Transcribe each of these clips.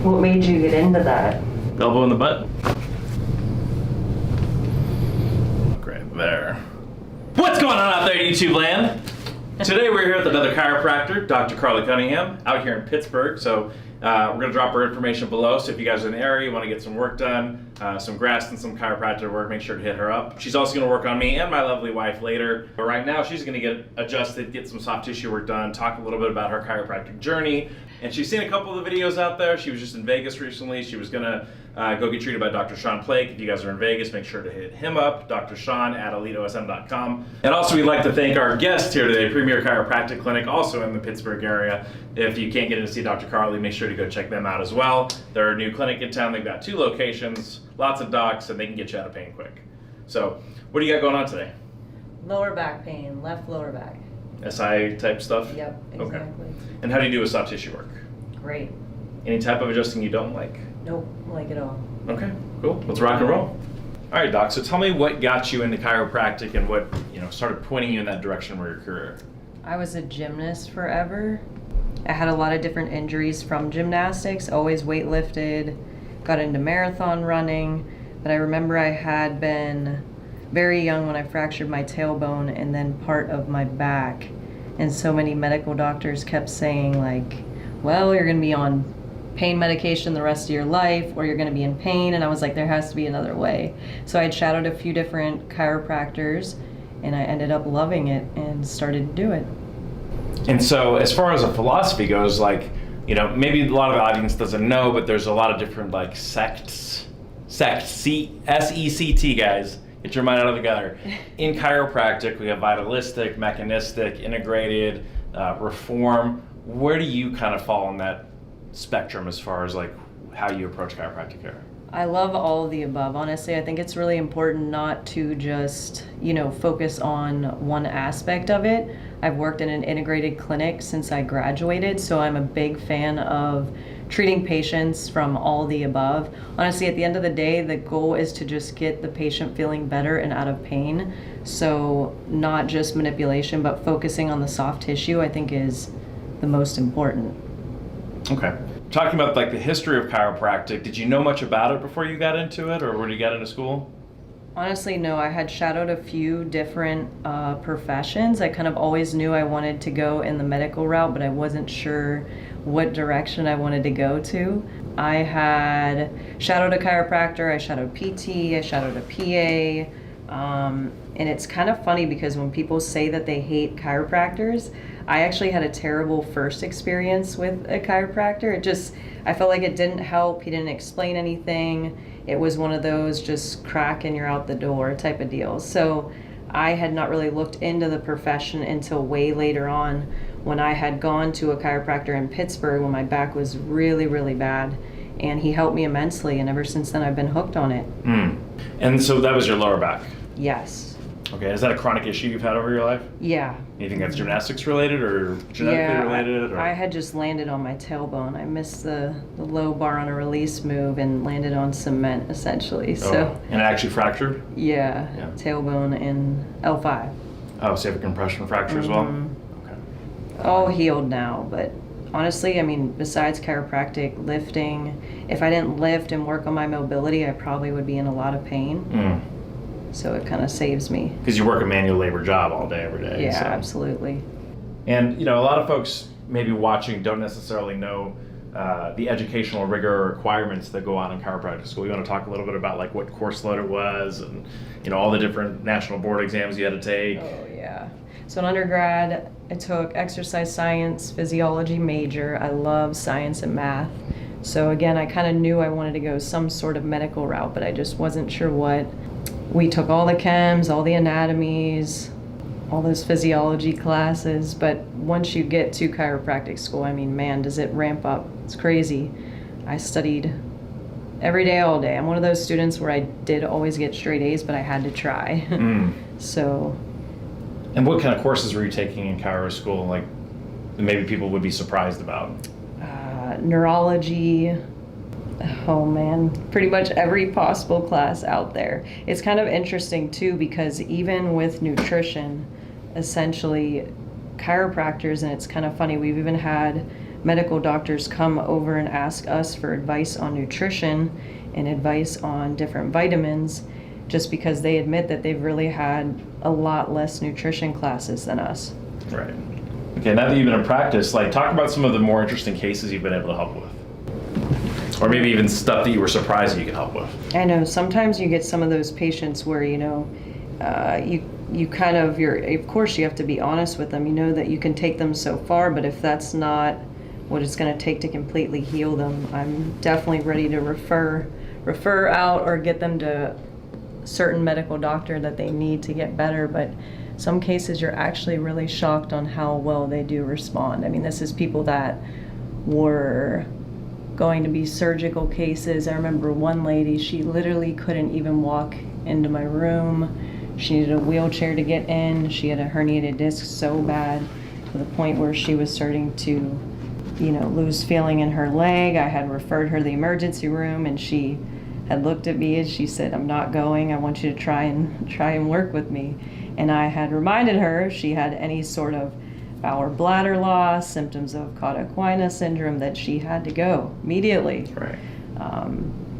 What made you get into that? Elbow in the butt. Right there. What's going on out there, YouTube land? Today we're here with another chiropractor, Dr. Carly Cunningham, out here in Pittsburgh. So we're going to drop her information below. So if you guys are in the area, you want to get some work done, some grass and some chiropractor work, make sure to hit her up. She's also going to work on me and my lovely wife later. But right now she's going to get adjusted, get some soft tissue work done, talk a little bit about her chiropractic journey. And she's seen a couple of the videos out there. She was just in Vegas recently. She was going to go get treated by Dr. Sean Plake. If you guys are in Vegas, make sure to hit him up, Dr. Sean at eliteosm.com. And also we'd like to thank our guest here today, Premier Chiropractic Clinic, also in the Pittsburgh area. If you can't get in to see Dr. Carly, make sure to go check them out as well. They're a new clinic in town. They've got 2 locations, lots of docs, and they can get you out of pain quick. So what do you got going on today? Lower back pain, left lower back. SI type stuff? Yep, exactly. Okay. And how do you do with soft tissue work? Great. Any type of adjusting you don't like? Nope, like it all. Okay, cool. Let's rock and roll. All right, Doc. So tell me what got you into chiropractic and what started pointing you in that direction for your career. I was a gymnast forever. I had a lot of different injuries from gymnastics, always weightlifted, got into marathon running, but I remember I had been very young when I fractured my tailbone and then part of my back. And so many medical doctors kept saying like, well, you're gonna be on pain medication the rest of your life, or you're gonna be in pain. And I was like, there has to be another way. So I had shadowed a few different chiropractors and I ended up loving it and started to do it. And so as far as a philosophy goes, like, maybe a lot of the audience doesn't know, but there's a lot of different like sects, S-E-C-T, guys. Get your mind out of the gutter. In chiropractic, we have vitalistic, mechanistic, integrated, reform. Where do you kind of fall on that spectrum as far as like how you approach chiropractic care? I love all of the above. Honestly, I think it's really important not to just, focus on one aspect of it. I've worked in an integrated clinic since I graduated, so I'm a big fan of treating patients from all the above. Honestly, at the end of the day, the goal is to just get the patient feeling better and out of pain. So not just manipulation, but focusing on the soft tissue, I think is the most important. Okay. Talking about like the history of chiropractic, did you know much about it before you got into it, or when you got into school? Honestly, no. I had shadowed a few different professions. I kind of always knew I wanted to go in the medical route, but I wasn't sure what direction I wanted to go to. I had shadowed a chiropractor, I shadowed PT, I shadowed a PA, and it's kind of funny because when people say that they hate chiropractors, I actually had a terrible first experience with a chiropractor. I felt like it didn't help. He didn't explain anything. It was one of those just crack and you're out the door type of deals. So I had not really looked into the profession until way later on when I had gone to a chiropractor in Pittsburgh when my back was really, really bad. And he helped me immensely. And ever since then, I've been hooked on it. And so that was your lower back? Yes. Okay, is that a chronic issue you've had over your life? Yeah. You think that's gymnastics related or genetically related? Or? I had just landed on my tailbone. I missed the low bar on a release move and landed on cement essentially. So. And it actually fractured? Yeah, tailbone and L5. Oh, so you have a compression fracture as well? Okay. All healed now, but honestly, besides chiropractic, lifting, if I didn't lift and work on my mobility, I probably would be in a lot of pain. So it kind of saves me. Because you work a manual labor job all day, every day. Yeah, so. Absolutely. And, a lot of folks maybe watching don't necessarily know the educational rigor or requirements that go on in chiropractic school. You want to talk a little bit about like what course load it was and, all the different national board exams you had to take? Oh, yeah. So in undergrad, I took exercise science, physiology major. I love science and math. So again, I kind of knew I wanted to go some sort of medical route, but I just wasn't sure what. We took all the chems, all the anatomies, all those physiology classes, but once you get to chiropractic school, man, does it ramp up. It's crazy. I studied every day, all day. I'm one of those students where I did always get straight A's, but I had to try. So. And what kind of courses were you taking in chiro school, like maybe people would be surprised about? Neurology. Oh man, pretty much every possible class out there. It's kind of interesting too because even with nutrition, essentially chiropractors, and it's kind of funny, we've even had medical doctors come over and ask us for advice on nutrition and advice on different vitamins, just because they admit that they've really had a lot less nutrition classes than us. Right. Okay, now that you've been in practice, like, talk about some of the more interesting cases you've been able to help with. Or maybe even stuff that you were surprised that you could help with. I know sometimes you get some of those patients where, you know, you kind of, of course you have to be honest with them. You know that you can take them so far, but if that's not what it's going to take to completely heal them, I'm definitely ready to refer out or get them to a certain medical doctor that they need to get better. But some cases you're actually really shocked on how well they do respond. I mean, this is people that were going to be surgical cases. I remember one lady, she literally couldn't even walk into my room. She needed a wheelchair to get in. She had a herniated disc so bad to the point where she was starting to, you know, lose feeling in her leg. I had referred her to the emergency room, and she had looked at me and she said, "I'm not going. I want you to try and work with me." And I had reminded her if she had any sort of bowel or bladder loss, symptoms of Cauda-Equina syndrome, that she had to go immediately. Right.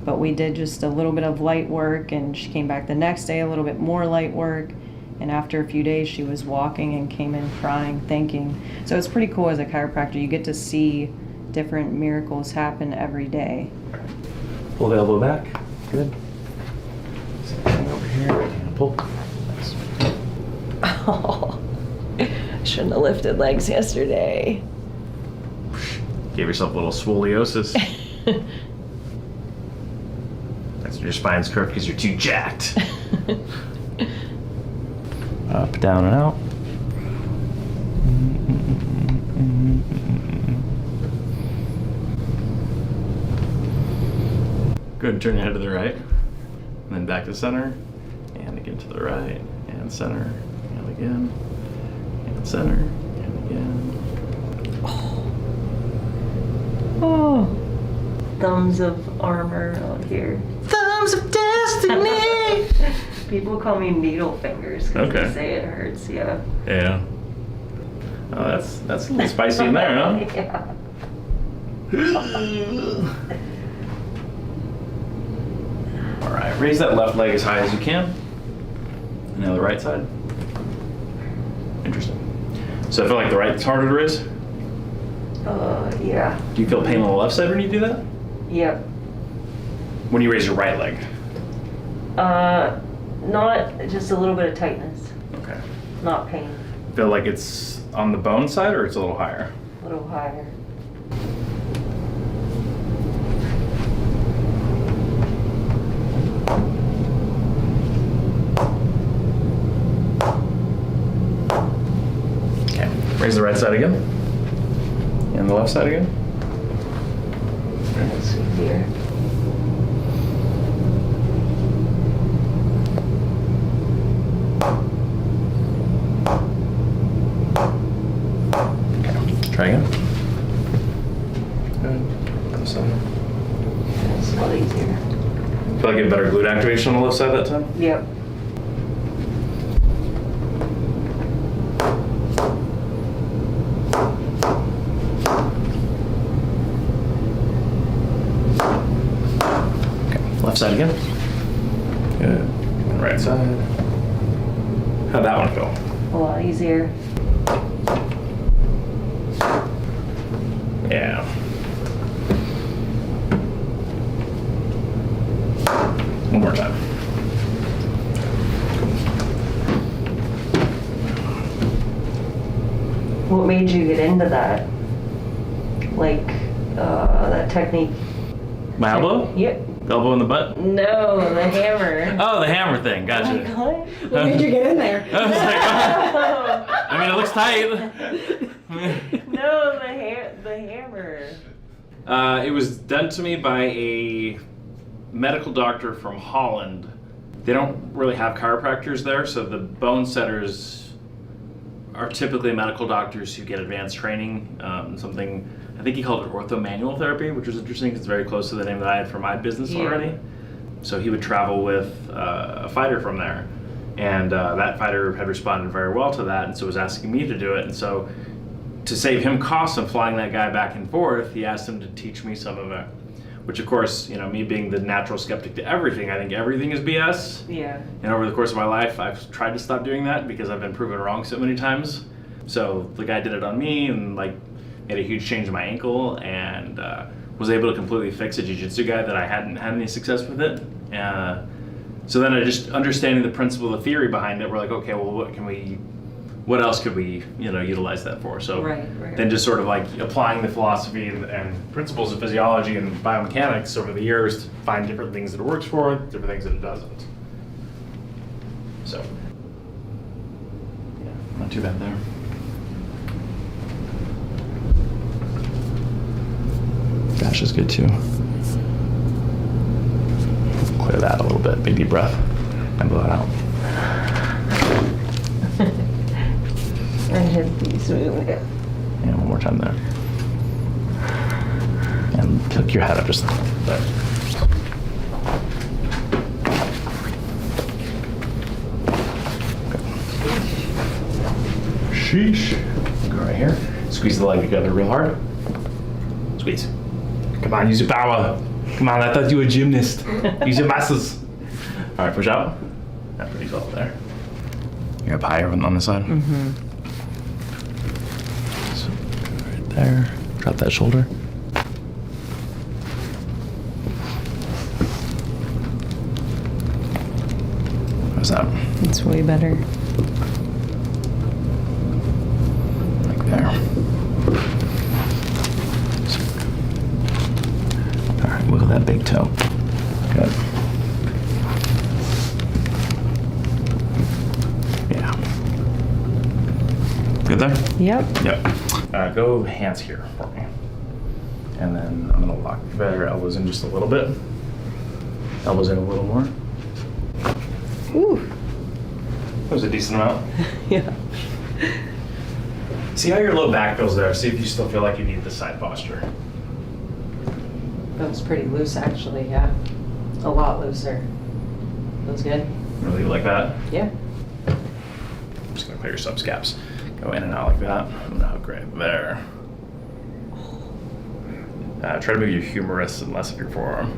But we did just a little bit of light work, and she came back the next day, a little bit more light work. And after a few days, she was walking and came in crying, thanking. So it's pretty cool as a chiropractor. You get to see different miracles happen every day. Right. Pull the elbow back. Good. Same thing over here. And pull. Nice. Oh, I shouldn't have lifted legs yesterday. Gave yourself a little scoliosis. That's when your spine's curved because you're too jacked. Up, down, and out. Good. Turn your head to the right, and then back to center, and again to the right, and center, and again, and center, and again. Oh, thumbs of armor out here. Thumbs of destiny. People call me needle fingers because Okay. they say it hurts. Yeah. Yeah. Oh, that's a little spicy in there, huh? Yeah. All right, raise that left leg as high as you can. And now the right side. Interesting. So I feel like the right's harder to raise. Yeah. Do you feel pain on the left side when you do that? Yep. When you raise your right leg? Not just a little bit of tightness, Okay. not pain. Feel like it's on the bone side or it's a little higher? A little higher. Okay. Raise the right side again. And the left side again. Let's see here. Try again. Good. Other side. That's a lot easier. Feel like you have better glute activation on the left side that time? Yep. Okay. Left side again. Good. And right side. How'd that one feel? A lot easier. Yeah. One more time. What made you get into that? Like, that technique? My elbow? Yep. Elbow in the butt? No, the hammer. Oh, the hammer thing. Gotcha. What? What made you get in there? I was like, oh. I mean, it looks tight. No, the hammer. It was done to me by a medical doctor from Holland. They don't really have chiropractors there, so the bone setters are typically medical doctors who get advanced training. Something, I think he called it orthomanual therapy, which was interesting because it's very close to the name that I had for my business already. So he would travel with a fighter from there. And that fighter had responded very well to that, and so was asking me to do it. And so to save him costs of flying that guy back and forth, he asked him to teach me some of it. Which, of course, you know, me being the natural skeptic to everything, I think everything is BS. Yeah. And over the course of my life, I've tried to stop doing that because I've been proven wrong so many times. So the guy did it on me and like made a huge change in my ankle, and was able to completely fix a jiu-jitsu guy that I hadn't had any success with it. So then I just understanding the principle, the theory behind it, we're like, okay, well, what else could we, you know, utilize that for? So then just sort of like applying the philosophy and principles of physiology and biomechanics over the years to find different things that it works for, different things that it doesn't. So, yeah, not too bad there. Dash is good too. Clear that a little bit, big deep breath, and blow it out. I hit these moving. Yeah, one more time there. And pick your head up just a little bit. Sheesh. Go right here. Squeeze the leg together real hard. Squeeze. Come on, use your power. Come on, I thought you were a gymnast. Use your muscles. All right, push out. That's pretty solid there. You're up higher on this side. Mm-hmm. Right there. Drop that shoulder. How's that? It's way better. Like there. All right, wiggle that big toe. Good. Yeah. Good there? Yep. Yep. Go hands here for me. And then I'm gonna lock their elbows in just a little bit. Elbows in a little more. Ooh. That was a decent amount. Yeah. See how your low back feels there. See if you still feel like you need this side posture. That was pretty loose, actually, yeah. A lot looser. Feels good? Really like that? Yeah. I'm just gonna clear your subscaps. Go in and out like that. Oh, great. There. Try to move your humerus and less of your forearm.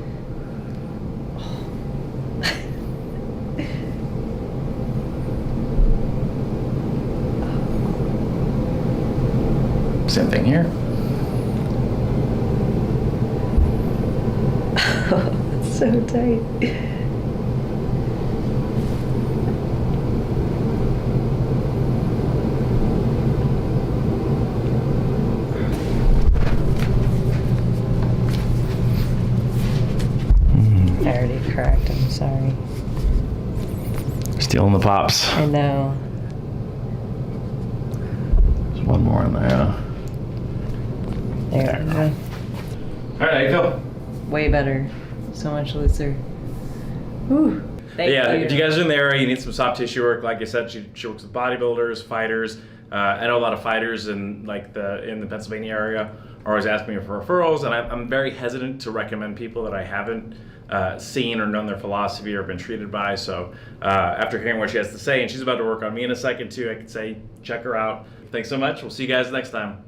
Same thing here. It's so tight. I already cracked, I'm sorry. Stealing the pops. I know. There's one more in there. There we go. All right, how you feel? Way better. So much looser. Whew. Thank you. If you guys are in the area, you need some soft tissue work. Like I said, she works with bodybuilders, fighters. I know a lot of fighters in the Pennsylvania area are always asking me for referrals, and I'm very hesitant to recommend people that I haven't seen or known their philosophy or been treated by. So after hearing what she has to say, and she's about to work on me in a second too, I could say check her out. Thanks so much. We'll see you guys next time.